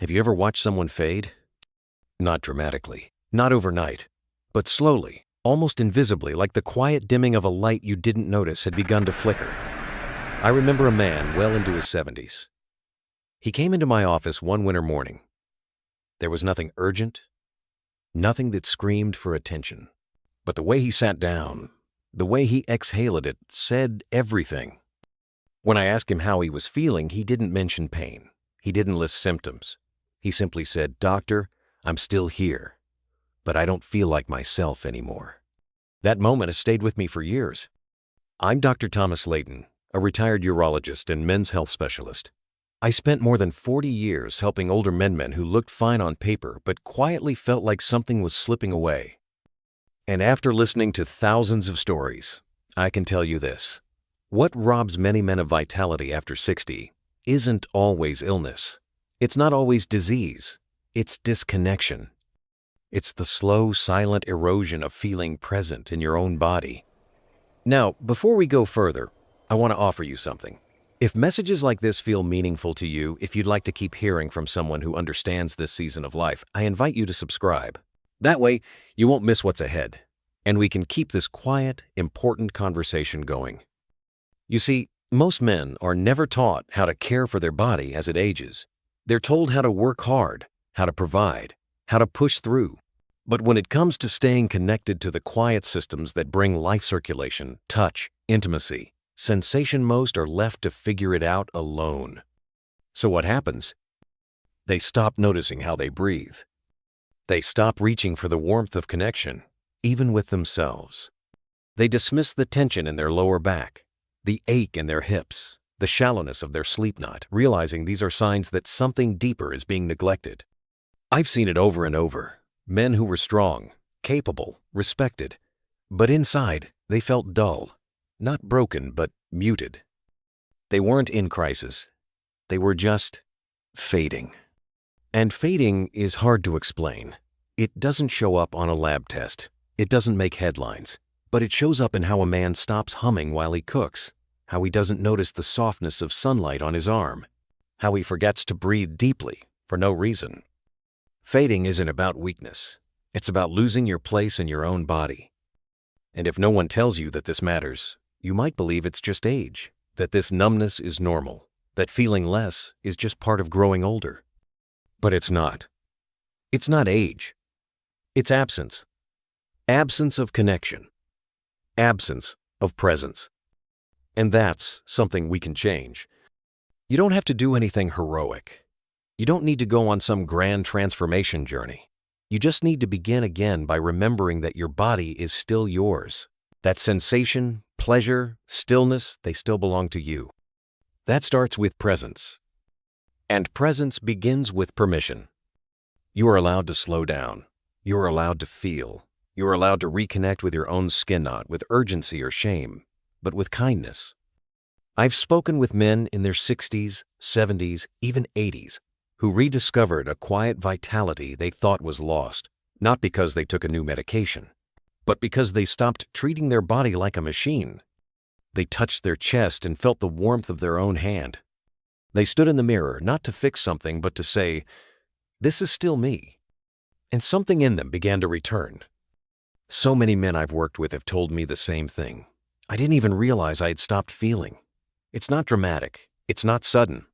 Have you ever watched someone fade? Not dramatically, not overnight, but slowly, almost invisibly, like the quiet dimming of a light you didn't notice had begun to flicker. I remember a man well into his 70s. He came into my office one winter morning. There was nothing urgent, nothing that screamed for attention. But the way he sat down, the way he exhaled it, said everything. When I asked him how he was feeling, he didn't mention pain. He didn't list symptoms. He simply said, "Doctor, I'm still here, but I don't feel like myself anymore." That moment has stayed with me for years. I'm Dr. Thomas Layton, a retired urologist and men's health specialist. I spent more than 40 years helping older men who looked fine on paper but quietly felt like something was slipping away. And after listening to thousands of stories, I can tell you this. What robs many men of vitality after 60 isn't always illness. It's not always disease. It's disconnection. It's the slow, silent erosion of feeling present in your own body. Now, before we go further, I want to offer you something. If messages like this feel meaningful to you, if you'd like to keep hearing from someone who understands this season of life, I invite you to subscribe. That way, you won't miss what's ahead, and we can keep this quiet, important conversation going. You see, most men are never taught how to care for their body as it ages. They're told how to work hard, how to provide, how to push through. But when it comes to staying connected to the quiet systems that bring life circulation, touch, intimacy, sensation, most are left to figure it out alone. So what happens? They stop noticing how they breathe. They stop reaching for the warmth of connection, even with themselves. They dismiss the tension in their lower back, the ache in their hips, the shallowness of their sleep knot, realizing these are signs that something deeper is being neglected. I've seen it over and over. Men who were strong, capable, respected, but inside they felt dull, not broken, but muted. They weren't in crisis. They were just fading. And fading is hard to explain. It doesn't show up on a lab test. It doesn't make headlines, but it shows up in how a man stops humming while he cooks, how he doesn't notice the softness of sunlight on his arm, how he forgets to breathe deeply for no reason. Fading isn't about weakness. It's about losing your place in your own body. And if no one tells you that this matters, you might believe it's just age, that this numbness is normal, that feeling less is just part of growing older. But it's not. It's not age. It's absence. Absence of connection. Absence of presence. And that's something we can change. You don't have to do anything heroic. You don't need to go on some grand transformation journey. You just need to begin again by remembering that your body is still yours. That sensation, pleasure, stillness, they still belong to you. That starts with presence. And presence begins with permission. You are allowed to slow down. You are allowed to feel. You are allowed to reconnect with your own skin, not with urgency or shame, but with kindness. I've spoken with men in their 60s, 70s, even 80s, who rediscovered a quiet vitality they thought was lost, not because they took a new medication, but because they stopped treating their body like a machine. They touched their chest and felt the warmth of their own hand. They stood in the mirror, not to fix something, but to say, "This is still me." And something in them began to return. So many men I've worked with have told me the same thing. I didn't even realize I had stopped feeling. It's not dramatic. It's not sudden.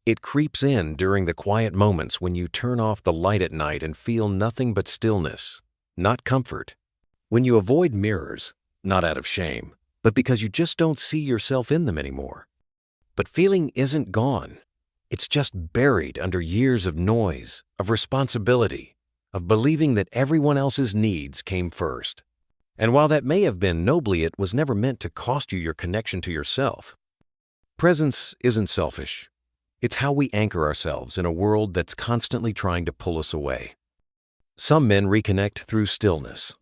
It creeps in during the quiet moments when you turn off the light at night and feel nothing but stillness, not comfort. When you avoid mirrors, not out of shame, but because you just don't see yourself in them anymore. But feeling isn't gone. It's just buried under years of noise, of responsibility, of believing that everyone else's needs came first. And while that may have been nobly, it was never meant to cost you your connection to yourself. Presence isn't selfish. It's how we anchor ourselves in a world that's constantly trying to pull us away. Some men reconnect through stillness.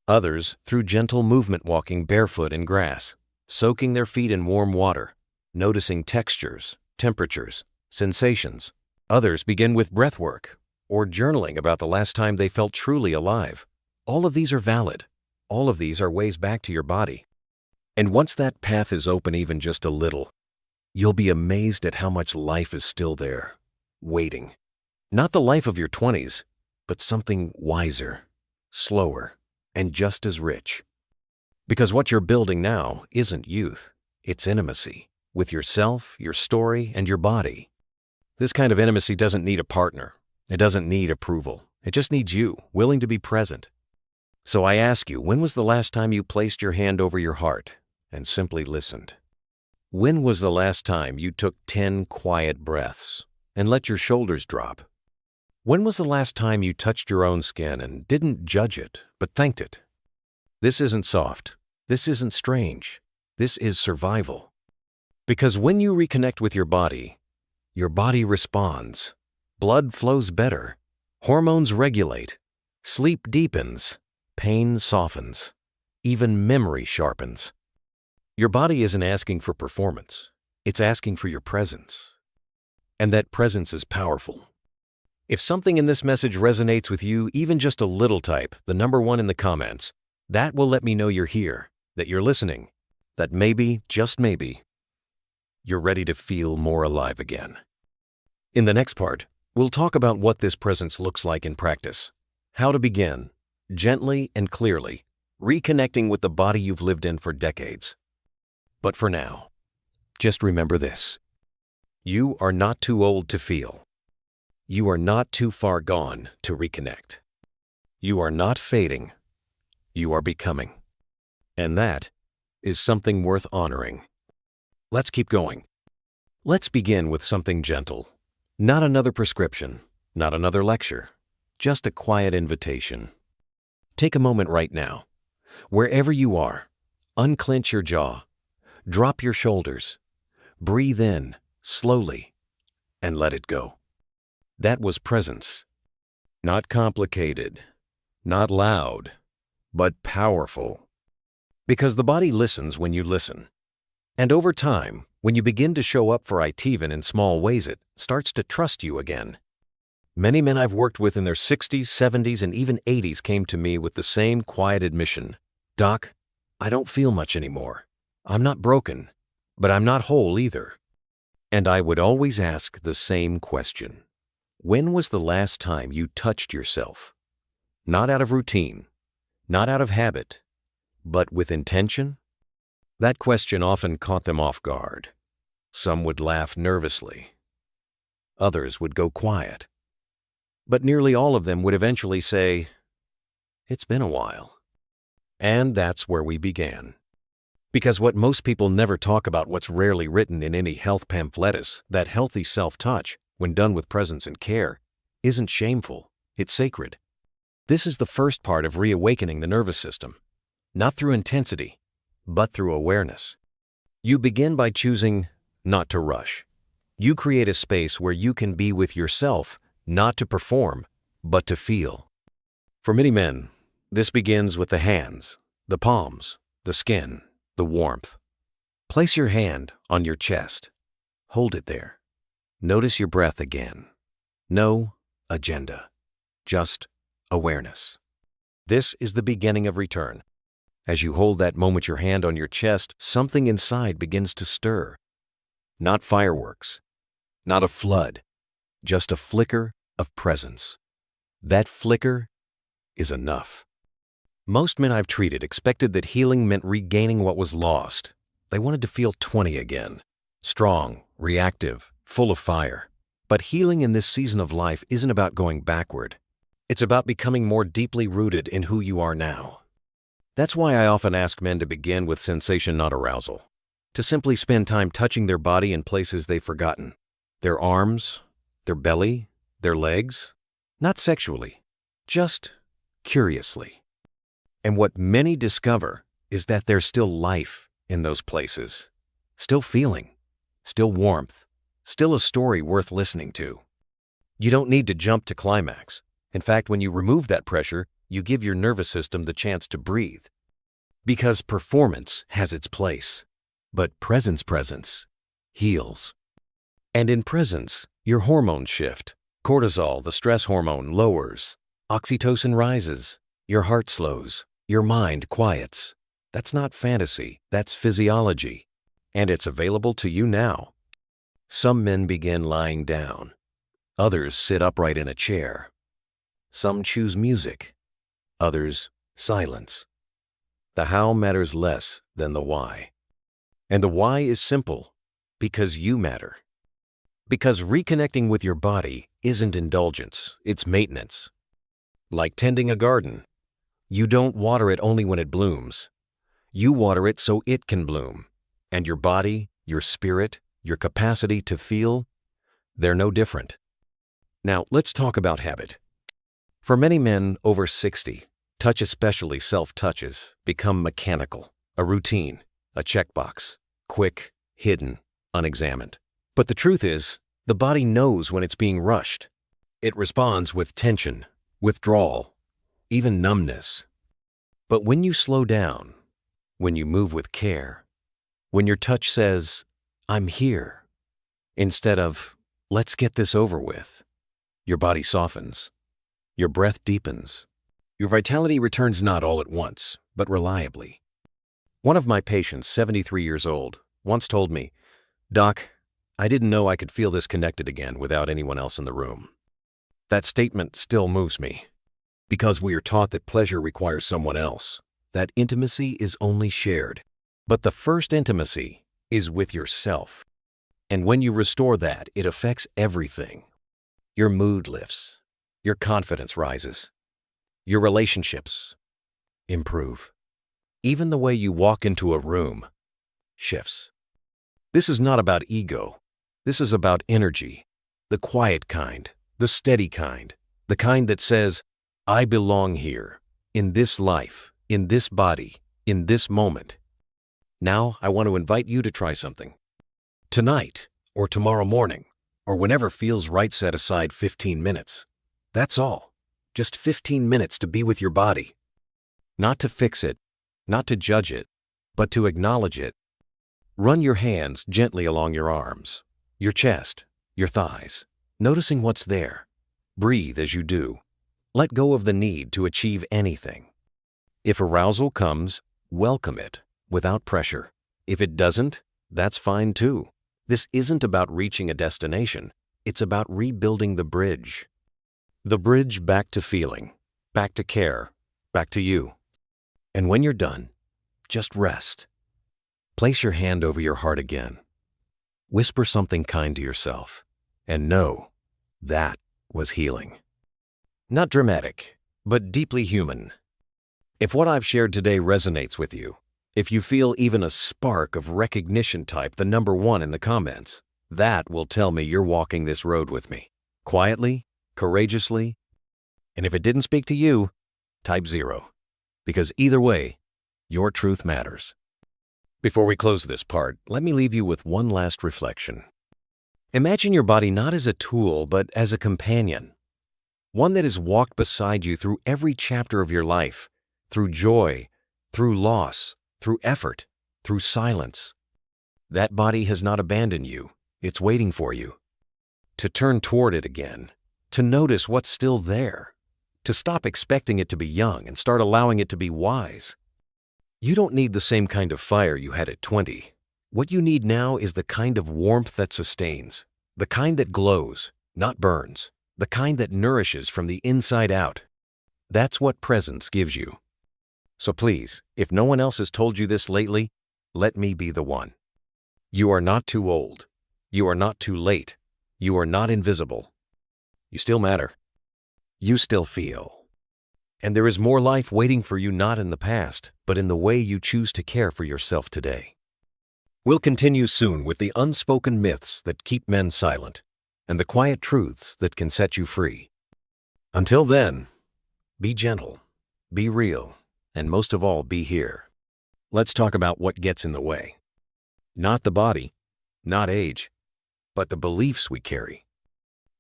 Others through gentle movement, walking barefoot in grass, soaking their feet in warm water, noticing textures, temperatures, sensations. Others begin with breath work or journaling about the last time they felt truly alive. All of these are valid. All of these are ways back to your body. And once that path is open even just a little, you'll be amazed at how much life is still there, waiting. Not the life of your 20s, but something wiser, slower, and just as rich. Because what you're building now isn't youth, it's intimacy with yourself, your story, and your body. This kind of intimacy doesn't need a partner. It doesn't need approval. It just needs you, willing to be present. So I ask you, when was the last time you placed your hand over your heart and simply listened? When was the last time you took 10 quiet breaths and let your shoulders drop? When was the last time you touched your own skin and didn't judge it, but thanked it? This isn't soft. This isn't strange. This is survival. Because when you reconnect with your body responds. Blood flows better. Hormones regulate. Sleep deepens. Pain softens. Even memory sharpens. Your body isn't asking for performance. It's asking for your presence. And that presence is powerful. If something in this message resonates with you, even just a little, type the number 1 in the comments. That will let me know you're here, that you're listening, that maybe, just maybe, you're ready to feel more alive again. In the next part, we'll talk about what this presence looks like in practice, how to begin, gently and clearly, reconnecting with the body you've lived in for decades. But for now, just remember this. You are not too old to feel. You are not too far gone to reconnect. You are not fading. You are becoming. And that is something worth honoring. Let's keep going. Let's begin with something gentle. Not another prescription, not another lecture, just a quiet invitation. Take a moment right now. Wherever you are, unclench your jaw, drop your shoulders, breathe in slowly, and let it go. That was presence. Not complicated, not loud, but powerful. Because the body listens when you listen. And over time, when you begin to show up for it even in small ways, it starts to trust you again. Many men I've worked with in their 60s, 70s, and even 80s came to me with the same quiet admission. Doc, I don't feel much anymore. I'm not broken, but I'm not whole either. And I would always ask the same question. When was the last time you touched yourself? Not out of routine, not out of habit, but with intention? That question often caught them off guard. Some would laugh nervously. Others would go quiet. But nearly all of them would eventually say, "It's been a while." And that's where we began. Because what most people never talk about, what's rarely written in any health pamphlet, is that healthy self-touch, when done with presence and care, isn't shameful, it's sacred. This is the first part of reawakening the nervous system, not through intensity, but through awareness. You begin by choosing not to rush. You create a space where you can be with yourself, not to perform, but to feel. For many men, this begins with the hands, the palms, the skin, the warmth. Place your hand on your chest. Hold it there. Notice your breath again. No agenda, just awareness. This is the beginning of return. As you hold that moment, your hand on your chest, something inside begins to stir. Not fireworks, not a flood, just a flicker of presence. That flicker is enough. Most men I've treated expected that healing meant regaining what was lost. They wanted to feel 20 again, strong, reactive, full of fire. But healing in this season of life isn't about going backward. It's about becoming more deeply rooted in who you are now. That's why I often ask men to begin with sensation, not arousal. To simply spend time touching their body in places they've forgotten. Their arms, their belly, their legs. Not sexually, just curiously. And what many discover is that there's still life in those places. Still feeling, still warmth, still a story worth listening to. You don't need to jump to climax. In fact, when you remove that pressure, you give your nervous system the chance to breathe. Because performance has its place, but presence heals. And in presence, your hormones shift. Cortisol, the stress hormone, lowers. Oxytocin rises. Your heart slows. Your mind quiets. That's not fantasy, that's physiology. And it's available to you now. Some men begin lying down. Others sit upright in a chair. Some choose music. Others, silence. The how matters less than the why. And the why is simple, because you matter. Because reconnecting with your body isn't indulgence, it's maintenance. Like tending a garden. You don't water it only when it blooms. You water it so it can bloom. And your body, your spirit, your capacity to feel, they're no different. Now, let's talk about habit. For many men over 60, touch, especially self-touches, become mechanical, a routine, a checkbox, quick, hidden, unexamined. But the truth is, the body knows when it's being rushed. It responds with tension, withdrawal, even numbness. But when you slow down, when you move with care, when your touch says, "I'm here," instead of, "Let's get this over with," your body softens, your breath deepens, your vitality returns not all at once, but reliably. One of my patients, 73 years old, once told me, "Doc, I didn't know I could feel this connected again without anyone else in the room." That statement still moves me, because we are taught that pleasure requires someone else, that intimacy is only shared. But the first intimacy is with yourself. And when you restore that, it affects everything. Your mood lifts, your confidence rises, your relationships improve. Even the way you walk into a room shifts. This is not about ego. This is about energy, the quiet kind, the steady kind, the kind that says, "I belong here, in this life, in this body, in this moment." Now, I want to invite you to try something. Tonight, or tomorrow morning, or whenever feels right, set aside 15 minutes. That's all. Just 15 minutes to be with your body. Not to fix it, not to judge it, but to acknowledge it. Run your hands gently along your arms, your chest, your thighs, noticing what's there. Breathe as you do. Let go of the need to achieve anything. If arousal comes, welcome it without pressure. If it doesn't, that's fine too. This isn't about reaching a destination. It's about rebuilding the bridge. The bridge back to feeling, back to care, back to you. And when you're done, just rest. Place your hand over your heart again. Whisper something kind to yourself, and know that was healing. Not dramatic, but deeply human. If what I've shared today resonates with you, if you feel even a spark of recognition, type the number 1 in the comments. That will tell me you're walking this road with me, quietly, courageously. And if it didn't speak to you, type 0, because either way, your truth matters. Before we close this part, let me leave you with one last reflection. Imagine your body not as a tool, but as a companion. One that has walked beside you through every chapter of your life, through joy, through loss, through effort, through silence. That body has not abandoned you. It's waiting for you. To turn toward it again, to notice what's still there, to stop expecting it to be young and start allowing it to be wise. You don't need the same kind of fire you had at 20. What you need now is the kind of warmth that sustains, the kind that glows, not burns, the kind that nourishes from the inside out. That's what presence gives you. So please, if no one else has told you this lately, let me be the one. You are not too old. You are not too late. You are not invisible. You still matter. You still feel. And there is more life waiting for you, not in the past, but in the way you choose to care for yourself today. We'll continue soon with the unspoken myths that keep men silent and the quiet truths that can set you free. Until then, be gentle, be real, and most of all, be here. Let's talk about what gets in the way. Not the body, not age, but the beliefs we carry.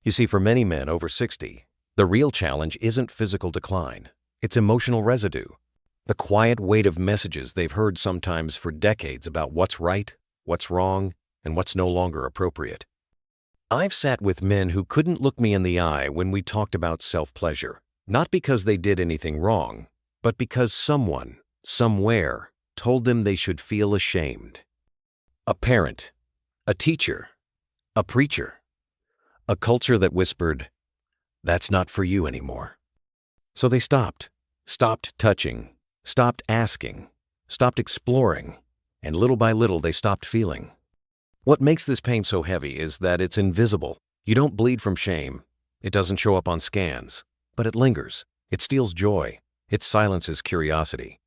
You see, for many men over 60, the real challenge isn't physical decline, it's emotional residue. The quiet weight of messages they've heard sometimes for decades about what's right, what's wrong, and what's no longer appropriate. I've sat with men who couldn't look me in the eye when we talked about self-pleasure, not because they did anything wrong, but because someone, somewhere, told them they should feel ashamed. A parent, a teacher, a preacher, A culture that whispered, "That's not for you anymore." So they stopped touching, stopped asking, stopped exploring, and little by little they stopped feeling. What makes this pain so heavy is that it's invisible. You don't bleed from shame. It doesn't show up on scans, but it lingers. It steals joy. It silences curiosity.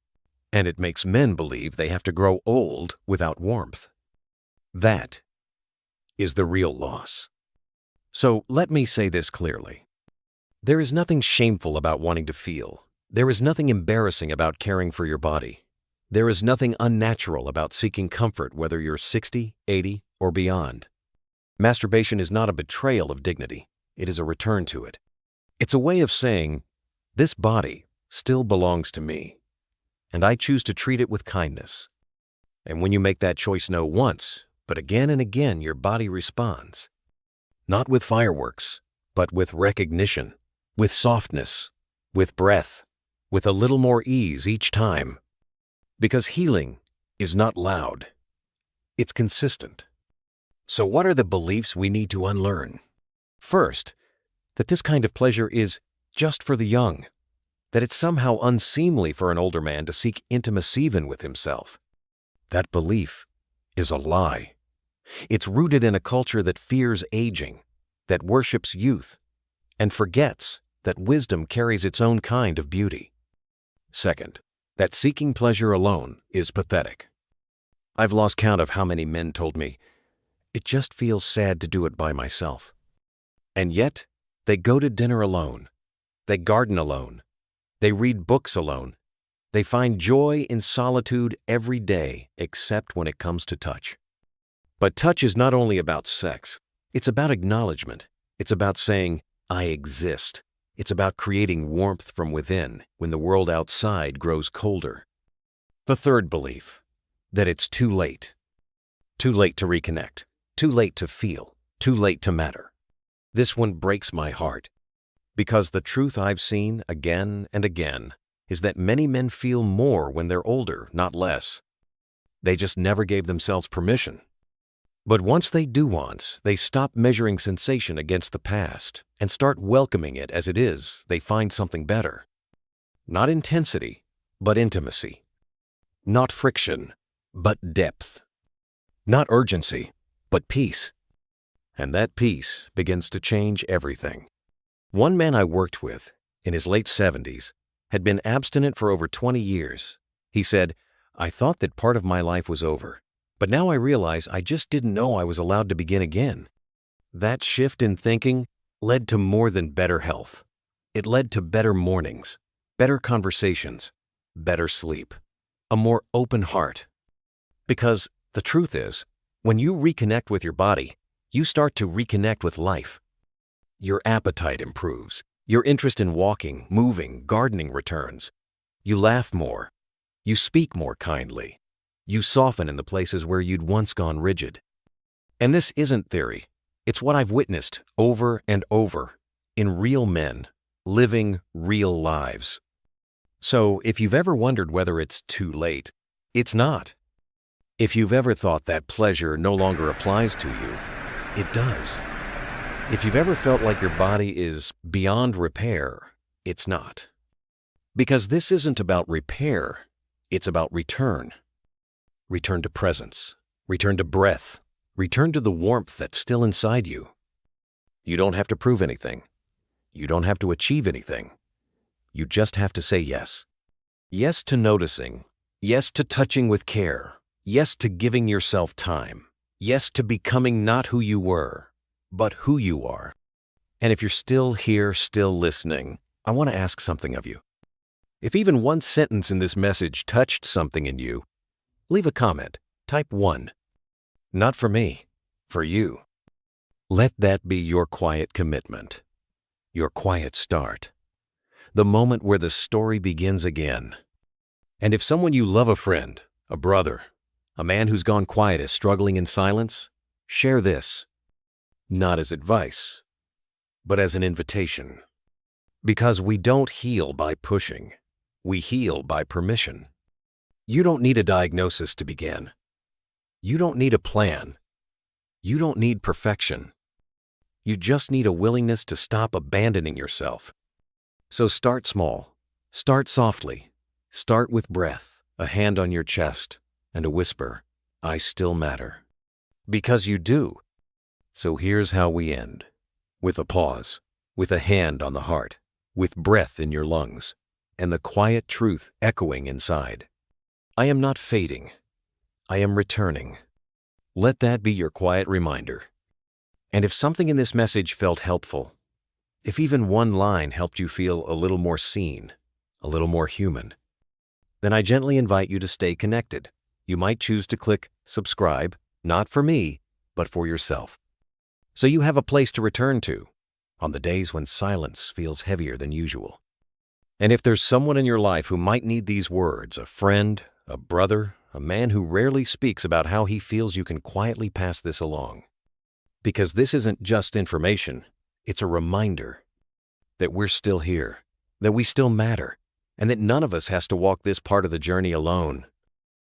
And it makes men believe they have to grow old without warmth. That is the real loss. So let me say this clearly. There is nothing shameful about wanting to feel. There is nothing embarrassing about caring for your body. There is nothing unnatural about seeking comfort whether you're 60, 80, or beyond. Masturbation is not a betrayal of dignity. It is a return to it. It's a way of saying, this body still belongs to me, and I choose to treat it with kindness. And when you make that choice no once, but again and again, your body responds. Not with fireworks, but with recognition, with softness, with breath, with a little more ease each time. Because healing is not loud. It's consistent. So what are the beliefs we need to unlearn? First, that this kind of pleasure is just for the young, that it's somehow unseemly for an older man to seek intimacy even with himself. That belief is a lie. It's rooted in a culture that fears aging, that worships youth, and forgets that wisdom carries its own kind of beauty. Second, that seeking pleasure alone is pathetic. I've lost count of how many men told me, "It just feels sad to do it by myself." And yet, they go to dinner alone. They garden alone. They read books alone. They find joy in solitude every day, except when it comes to touch. But touch is not only about sex. It's about acknowledgement. It's about saying, I exist. It's about creating warmth from within when the world outside grows colder. The third belief, that it's too late. Too late to reconnect. Too late to feel. Too late to matter. This one breaks my heart, because the truth I've seen again and again is that many men feel more when they're older, not less. They just never gave themselves permission. But once they do once, they stop measuring sensation against the past and start welcoming it as it is. They find something better. Not intensity, but intimacy. Not friction, but depth. Not urgency, but peace. And that peace begins to change everything. One man I worked with, in his late 70s, had been abstinent for over 20 years. He said, I thought that part of my life was over, but now I realize I just didn't know I was allowed to begin again. That shift in thinking led to more than better health. It led to better mornings, better conversations, better sleep, a more open heart. Because the truth is, when you reconnect with your body, you start to reconnect with life. Your appetite improves. Your interest in walking, moving, gardening returns. You laugh more. You speak more kindly. You soften in the places where you'd once gone rigid. And this isn't theory. It's what I've witnessed over and over in real men living real lives. So if you've ever wondered whether it's too late, it's not. If you've ever thought that pleasure no longer applies to you, it does. If you've ever felt like your body is beyond repair, it's not. Because this isn't about repair, it's about return. Return to presence, return to breath, return to the warmth that's still inside you. You don't have to prove anything. You don't have to achieve anything. You just have to say yes. Yes to noticing. Yes to touching with care. Yes to giving yourself time. Yes to becoming not who you were, but who you are. And if you're still here, still listening, I want to ask something of you. If even one sentence in this message touched something in you, leave a comment. Type 1. Not for me, for you. Let that be your quiet commitment, your quiet start, the moment where the story begins again. And if someone you love, a friend, a brother, a man who's gone quiet is struggling in silence, share this. Not as advice, but as an invitation. Because we don't heal by pushing. We heal by permission. You don't need a diagnosis to begin. You don't need a plan. You don't need perfection. You just need a willingness to stop abandoning yourself. So start small. Start softly. Start with breath, a hand on your chest, and a whisper, "I still matter." Because you do. So here's how we end. With a pause, with a hand on the heart, with breath in your lungs, and the quiet truth echoing inside. I am not fading. I am returning. Let that be your quiet reminder. And if something in this message felt helpful, if even one line helped you feel a little more seen, a little more human, then I gently invite you to stay connected. You might choose to click subscribe, not for me, but for yourself. So you have a place to return to on the days when silence feels heavier than usual. And if there's someone in your life who might need these words, a friend, a brother, a man who rarely speaks about how he feels, you can quietly pass this along. Because this isn't just information, it's a reminder that we're still here, that we still matter, and that none of us has to walk this part of the journey alone.